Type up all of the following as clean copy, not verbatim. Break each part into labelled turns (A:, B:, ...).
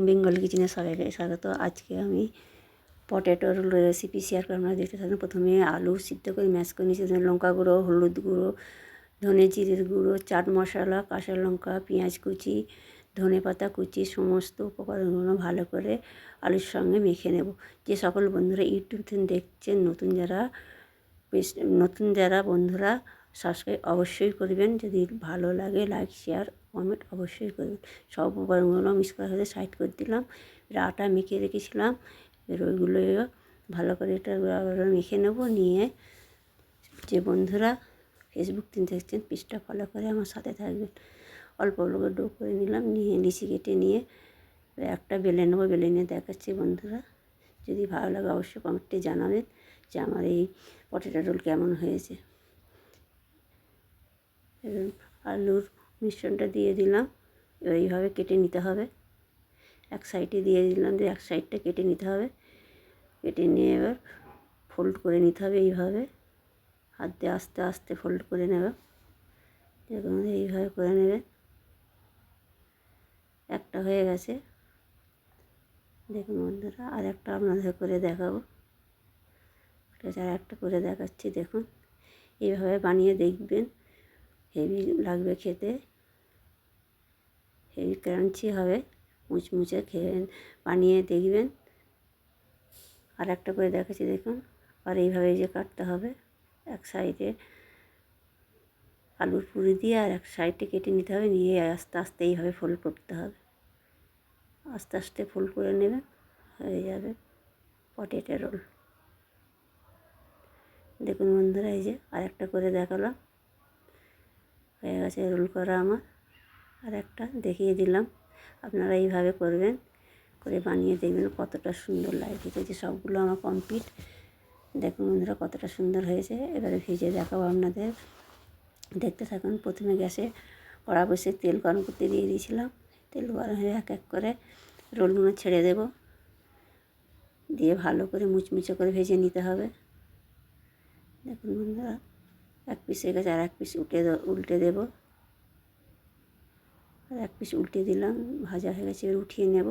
A: বেঙ্গল কিচেনে সবাইকে স্বাগত। আজকে আমি পটেটো রোল রেসিপি শেয়ার করে আমরা দেখতে থাকুন। প্রথমে আলু সিদ্ধ করে ম্যাশ করে নিয়েছি, লঙ্কা গুঁড়ো, হলুদ গুঁড়ো, ধনে জিরের গুঁড়ো, চাট মশলা, কাঁচা লঙ্কা, পেঁয়াজ কুচি, ধনে পাতা কুচি, সমস্ত উপকরণগুলো ভালো করে আলুর সঙ্গে মেখে নেব। যে সকল বন্ধুরা ইউটিউব থেকে দেখছেন, নতুন যারা বন্ধুরা সাবস্ক্রাইব অবশ্যই করবেন। যদি ভালো লাগে লাইক শেয়ার কমেন্ট অবশ্যই করবেন। সব উপকরণগুলো মিক্স করা হয়ে সাইড করে দিলাম। আটা মেখে রেখেছিলাম, ওইগুলো ভালো করে এটা মেখে নেব। নিয়ে যে বন্ধুরা ফেসবুক থেকে দেখছেন পেজটা ফলো করে আমার সাথে থাকবেন। অল্প অল্প ডো করে নিলাম, নিয়ে লিচি কেটে নিয়ে একটা বেলে নেবো। বেলে নিয়ে দেখাচ্ছি বন্ধুরা। যদি ভালো লাগে অবশ্যই কমেন্টে জানাবেন যে আমার এই পটেটো রোল কেমন হয়েছে। আলুর মিশ্রণটা দিয়ে দিলাম, এইভাবে কেটে নিতে হবে। এক সাইডে দিয়ে দিলাম, দিয়ে এক সাইডটা কেটে নিতে হবে। কেটে নিয়ে এবার ফোল্ড করে নিতে হবে এইভাবে, হাত দিয়ে আস্তে আস্তে ফোল্ড করে নেবে। দেখুন এইভাবে করে নেবে। একটা হয়ে গেছে, দেখুন বন্ধুরা আর একটা আপনাদের করে দেখাবো। আর একটা করে দেখাচ্ছি, দেখুন এইভাবে বানিয়ে দেখবেন, হেভি লাগবে খেতে, হেভি ক্রাঞ্চি হবে, মুচমুচে খেয়ে বানিয়ে দেখবেন। আর একটা করে দেখাচ্ছি দেখুন। আর এইভাবে যে কাটতে হবে, এক সাইডে আলুর পুরি দিয়ে আর এক সাইডে কেটে নিতে হবে। নিয়ে আস্তে আস্তে এইভাবে ফোল্ড করতে হবে, আস্তে আস্তে ফোল্ড করে নেবেন, হয়ে যাবে পটেটো রোল। দেখুন বন্ধুরা এই যে আর একটা করে দেখালাম, হয়ে গেছে রোল করা আমার। আর একটা দেখিয়ে দিলাম, আপনারা এইভাবে করবেন, করে বানিয়ে দেখবেন কতটা সুন্দর লাগে খেতে। যে সবগুলো আমার কমপ্লিট, দেখুন বন্ধুরা কতটা সুন্দর হয়েছে। এবারে ভেজে দেখাবো আপনাদের, দেখতে থাকুন। প্রথমে গ্যাসে কড়া বসে তেল গরম করতে দিয়ে দিয়েছিলাম। তেল গরম হয়ে এক এক করে রোলগুলো ছেড়ে দেব, দিয়ে ভালো করে মুচমুচে করে ভেজে নিতে হবে। দেখুন বন্ধুরা এক পিস হয়ে গেছে, আর এক পিস উল্টে দেব। আর এক পিস উল্টে দিলাম, ভাজা হয়ে গেছে, এবার উঠিয়ে নেব।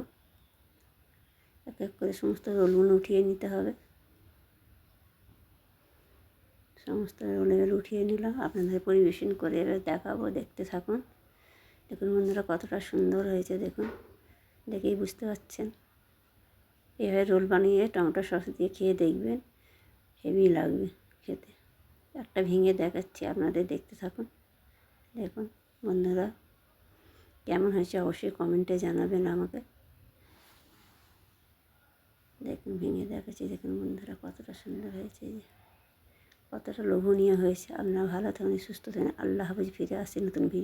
A: এক এক করে সমস্ত রোলগুলো উঠিয়ে নিতে হবে। সমস্ত রোল এবার উঠিয়ে নিলাম, আপনাদের পরিবেশন করে এবার দেখাবো, দেখতে থাকুন। দেখুন বন্ধুরা কতটা সুন্দর হয়েছে, দেখুন দেখেই বুঝতে পারছেন। এভাবে রোল বানিয়ে টমেটো সস দিয়ে খেয়ে দেখবেন, হেভি লাগবে খেতে। একটা ভেঙে দেখাচ্ছি, আপনাদের দেখতে থাকুন। দেখুন বন্ধুরা কেমন হয়েছে অবশ্যই কমেন্টে জানাবেন আমাকে। দেখুন ভেঙে দেখাচ্ছি, দেখুন বন্ধুরা কতটা সুন্দর হয়েছে, কতটা লোভনীয় হয়েছে। আপনারা ভালো থাকুন, সুস্থ থাকুন। আল্লাহ হাফেজ। ফিরে আসছি নতুন ভিডিও।